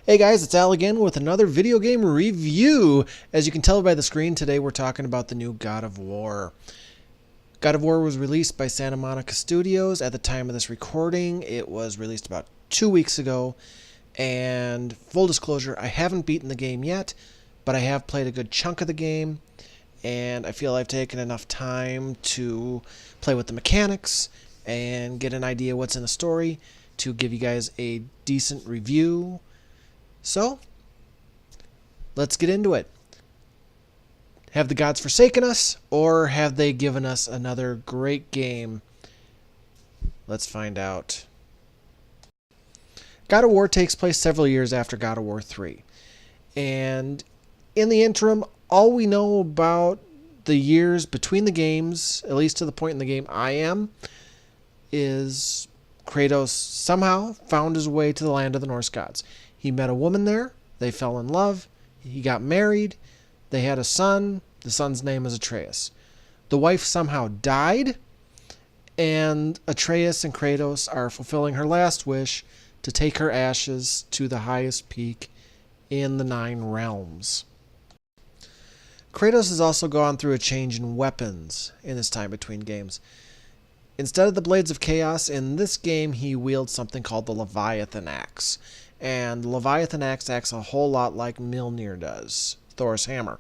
Hey guys, it's Al again with another video game review. As you can tell by the screen, today we're talking about the new God of War. God of War was released by Santa Monica Studios. At the time of this recording, it was released about 2 weeks ago. And full disclosure, I haven't beaten the game yet, but I have played a good chunk of the game. And I feel I've taken enough time to play with the mechanics and get an idea what's in the story to give you guys a decent review. So, let's get into it. Have the gods forsaken us, or have they given us another great game? Let's find out. God of War takes place several years after God of War 3. And in the interim, all we know about the years between the games, at least to the point in the game I am, is Kratos somehow found his way to the land of the Norse gods. He met a woman there. They fell in love. He got married. They had a son. The son's name is Atreus. The wife somehow died, and Atreus and Kratos are fulfilling her last wish to take her ashes to the highest peak in the 9 realms. Kratos has also gone through a change in weapons in this time between games. Instead of the Blades of Chaos, in this game he wields something called the Leviathan Axe. And the Leviathan Axe acts a whole lot like Mjolnir does, Thor's hammer,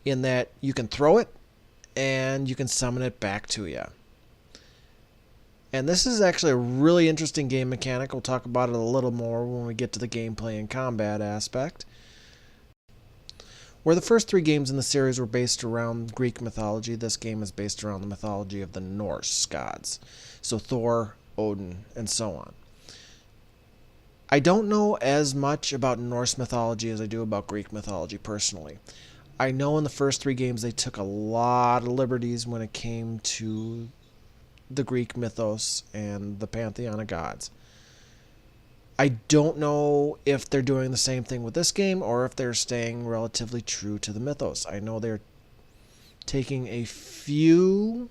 in that you can throw it and you can summon it back to you. And this is actually a really interesting game mechanic. We'll talk about it a little more when we get to the gameplay and combat aspect. Where the first 3 games in the series were based around Greek mythology, this game is based around the mythology of the Norse gods. So Thor, Odin, and so on. I don't know as much about Norse mythology as I do about Greek mythology personally. I know in the first 3 games they took a lot of liberties when it came to the Greek mythos and the pantheon of gods. I don't know if they're doing the same thing with this game or if they're staying relatively true to the mythos. I know they're taking a few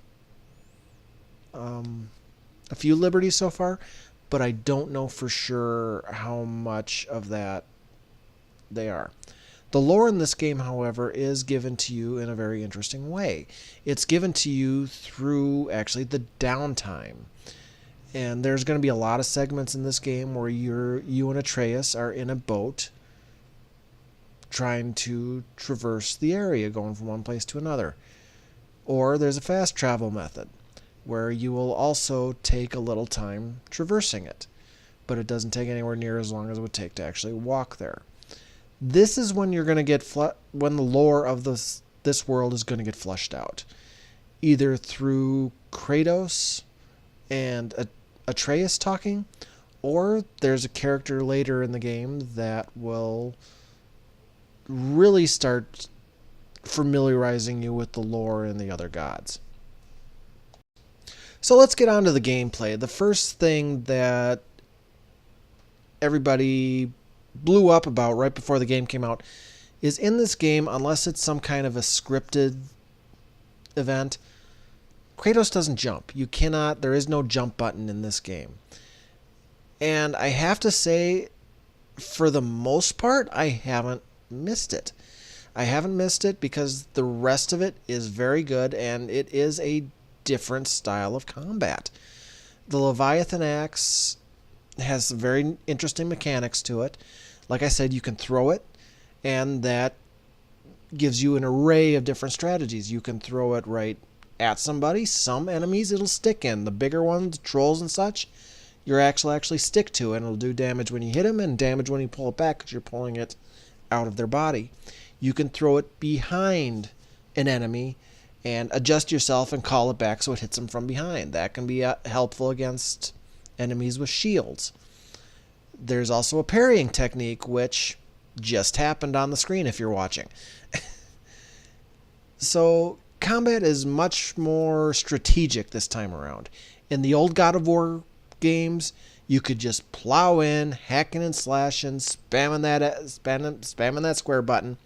liberties so far, but I don't know for sure how much of that they are. The lore in this game, however, is given to you in a very interesting way. It's given to you through, actually, the downtime. And there's going to be a lot of segments in this game where you and Atreus are in a boat trying to traverse the area, going from one place to another. Or there's a fast travel method, where you will also take a little time traversing it, but it doesn't take anywhere near as long as it would take to actually walk there. This is when you're going to get when the lore of this world is going to get flushed out, either through Kratos and Atreus talking, or there's a character later in the game that will really start familiarizing you with the lore and the other gods. So let's get on to the gameplay. The first thing that everybody blew up about right before the game came out is in this game, unless it's some kind of a scripted event, Kratos doesn't jump. There is no jump button in this game. And I have to say, for the most part, I haven't missed it. I haven't missed it because the rest of it is very good, and it is a different style of combat. The Leviathan Axe has some very interesting mechanics to it. Like I said, you can throw it, and that gives you an array of different strategies. You can throw it right at somebody. Some enemies it'll stick in. The bigger ones, trolls and such, your axe will actually stick to it, and it'll do damage when you hit them and damage when you pull it back because you're pulling it out of their body. You can throw it behind an enemy and adjust yourself and call it back so it hits them from behind. That can be helpful against enemies with shields. There's also a parrying technique, which just happened on the screen if you're watching. So combat is much more strategic this time around. In the old God of War games, you could just plow in, hacking and slashing, spamming that square button,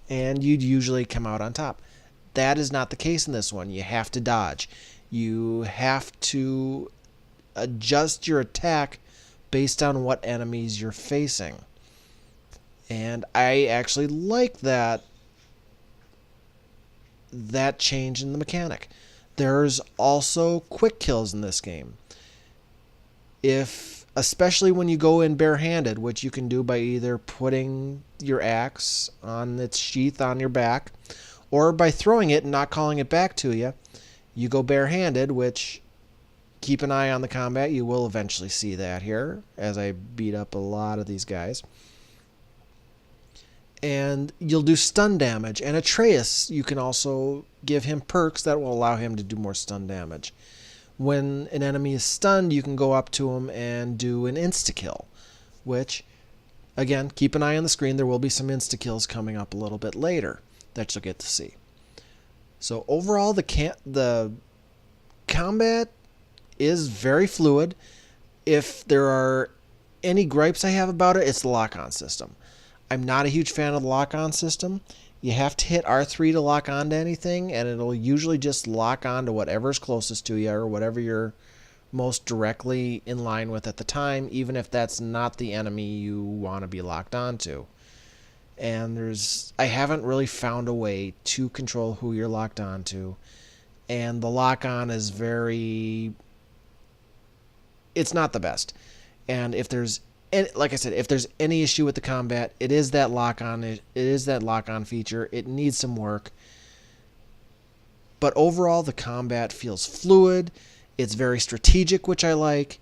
and you'd usually come out on top. That is not the case in this one. You have to dodge. You have to adjust your attack based on what enemies you're facing. And I actually like that change in the mechanic. There's also quick kills in this game. Especially when you go in barehanded, which you can do by either putting your axe on its sheath on your back, or by throwing it and not calling it back to you. You go barehanded, which, keep an eye on the combat. You will eventually see that here as I beat up a lot of these guys. And you'll do stun damage. And Atreus, you can also give him perks that will allow him to do more stun damage. When an enemy is stunned, you can go up to him and do an insta-kill, which, again, keep an eye on the screen. There will be some insta-kills coming up a little bit later that you'll get to see. So overall, the combat is very fluid. If there are any gripes I have about it, it's the lock-on system. I'm not a huge fan of the lock-on system. You have to hit R3 to lock on to anything, and it'll usually just lock on to whatever's closest to you or whatever you're most directly in line with at the time, even if that's not the enemy you want to be locked on to. And I haven't really found a way to control who you're locked on to. And the lock-on is it's not the best. And like I said, if there's any issue with the combat, it is that lock-on. It is that lock-on feature. It needs some work. But overall, the combat feels fluid. It's very strategic, which I like.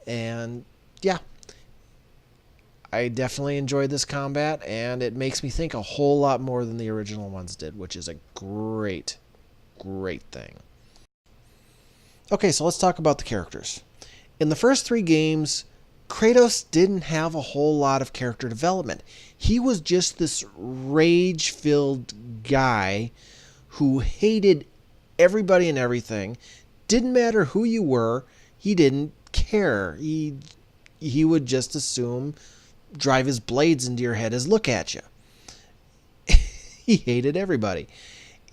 And yeah, I definitely enjoyed this combat, and it makes me think a whole lot more than the original ones did, which is a great, great thing. Okay, so let's talk about the characters. In the first 3 games, Kratos didn't have a whole lot of character development. He was just this rage-filled guy who hated everybody and everything. Didn't matter who you were. He didn't care. He would just assume, drive his blades into your head as look at you. He hated everybody.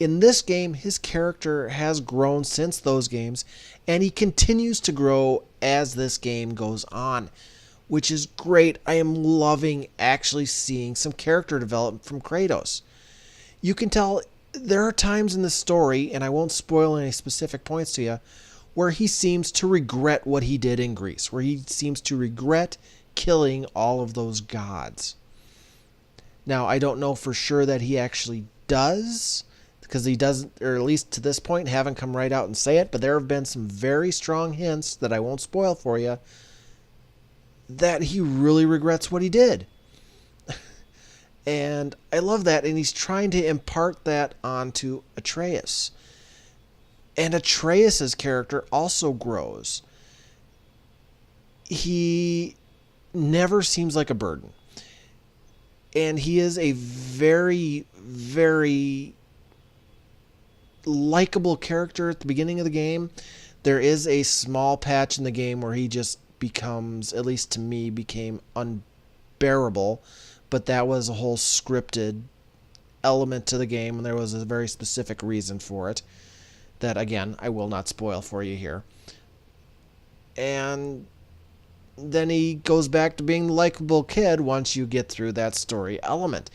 In this game, his character has grown since those games, and he continues to grow as this game goes on, which is great. I am loving actually seeing some character development from Kratos. You can tell there are times in the story, and I won't spoil any specific points to you, where he seems to regret what he did in Greece, where he seems to regret killing all of those gods. Now, I don't know for sure that he actually does, because he doesn't, or at least to this point, haven't come right out and say it, but there have been some very strong hints that I won't spoil for you that he really regrets what he did. And I love that, and he's trying to impart that onto Atreus. And Atreus' character also grows. He never seems like a burden. And he is a very, very likable character at the beginning of the game. There is a small patch in the game where he just becomes, at least to me, became unbearable, but that was a whole scripted element to the game, and there was a very specific reason for it that, again, I will not spoil for you here. And then he goes back to being the likable kid once you get through that story element.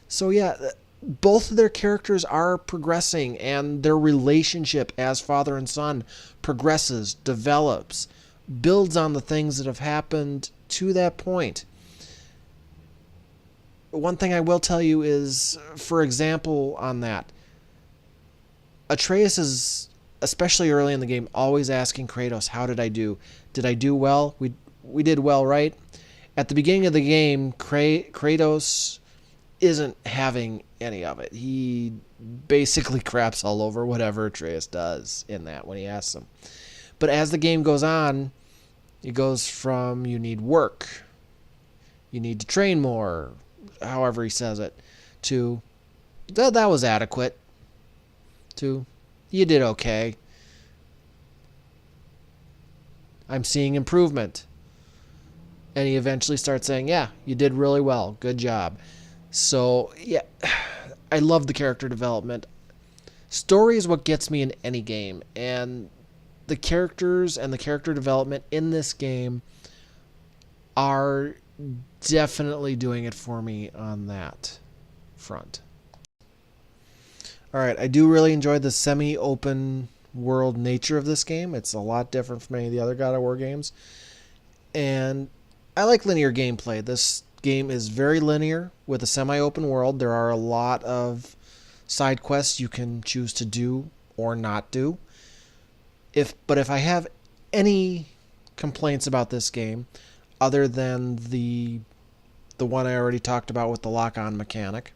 So yeah, both of their characters are progressing, and their relationship as father and son progresses, develops, builds on the things that have happened to that point. One thing I will tell you is, for example, on that, Atreus is, especially early in the game, always asking Kratos, how did I do? Did I do well? We did well, right? At the beginning of the game, Kratos isn't having any of it. He basically craps all over whatever Atreus does in that when he asks him. But as the game goes on, it goes from you need work, you need to train more, however he says it, to that was adequate, to you did okay. I'm seeing improvement. And he eventually starts saying, yeah, you did really well. Good job. So, yeah, I love the character development. Story is what gets me in any game. And the characters and the character development in this game are definitely doing it for me on that front. All right, I do really enjoy the semi-open world nature of this game. It's a lot different from any of the other God of War games. And I like linear gameplay. This game is very linear with a semi-open world. There are a lot of side quests you can choose to do or not do. But if I have any complaints about this game, other than the one I already talked about with the lock-on mechanic,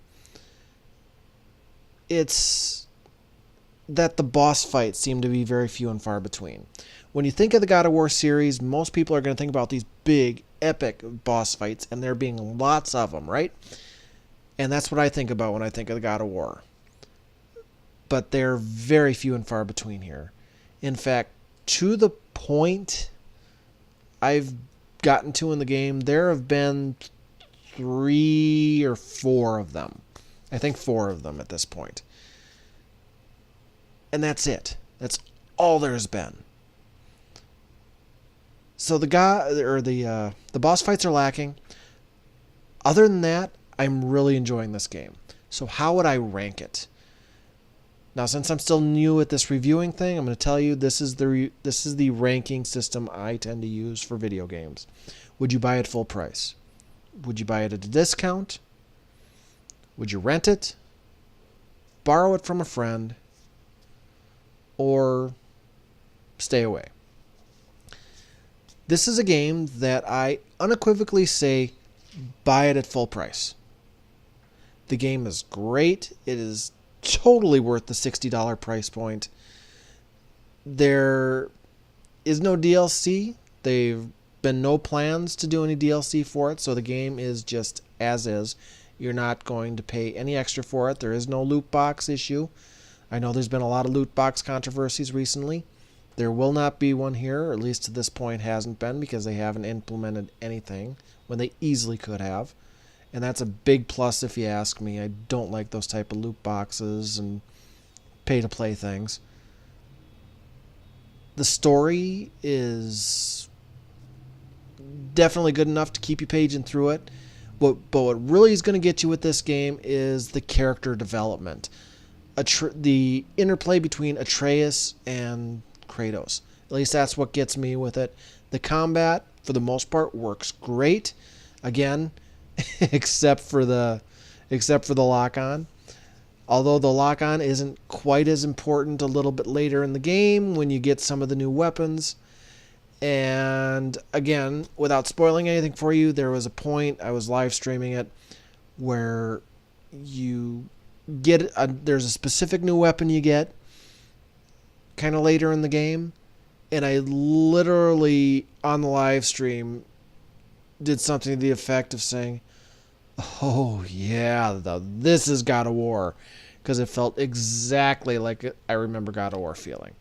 it's that the boss fights seem to be very few and far between. When you think of the God of War series, most people are going to think about these big, epic boss fights, and there being lots of them, right? And that's what I think about when I think of the God of War. But they're very few and far between here. In fact, to the point I've gotten to in the game, there have been 3 or 4 of them. I think 4 of them at this point. And that's it. That's all there's been. So the boss fights are lacking. Other than that, I'm really enjoying this game. So how would I rank it? Now, since I'm still new at this reviewing thing, I'm going to tell you this is the ranking system I tend to use for video games. Would you buy it full price? Would you buy it at a discount? Would you rent it? Borrow it from a friend? Or stay away? This is a game that I unequivocally say buy it at full price. The game is great. It is totally worth the $60 price point. There is no DLC. There've been no plans to do any DLC for it, so the game is just as is. You're not going to pay any extra for it. There is no loot box issue. I know there's been a lot of loot box controversies recently. There will not be one here, or at least to this point hasn't been, because they haven't implemented anything when they easily could have. And that's a big plus if you ask me. I don't like those type of loot boxes and pay-to-play things. The story is definitely good enough to keep you paging through it. But what really is going to get you with this game is the character development. The interplay between Atreus and Kratos. At least that's what gets me with it. The combat, for the most part, works great. Again, except for the lock-on. Although the lock-on isn't quite as important a little bit later in the game when you get some of the new weapons. And again, without spoiling anything for you, there was a point, I was live streaming it, where you get there's a specific new weapon you get kind of later in the game, and I literally on the live stream did something to the effect of saying, "Oh yeah, this is God of War," because it felt exactly like I remember God of War feeling.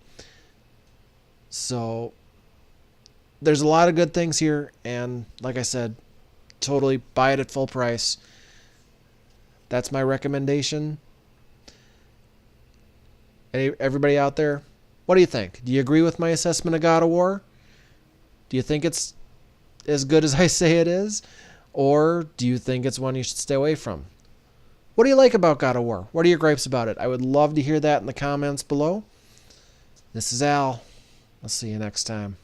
So there's a lot of good things here, and like I said, totally buy it at full price. That's my recommendation. Everybody out there, what do you think? Do you agree with my assessment of God of War? Do you think it's as good as I say it is? Or do you think it's one you should stay away from? What do you like about God of War? What are your gripes about it? I would love to hear that in the comments below. This is Al. I'll see you next time.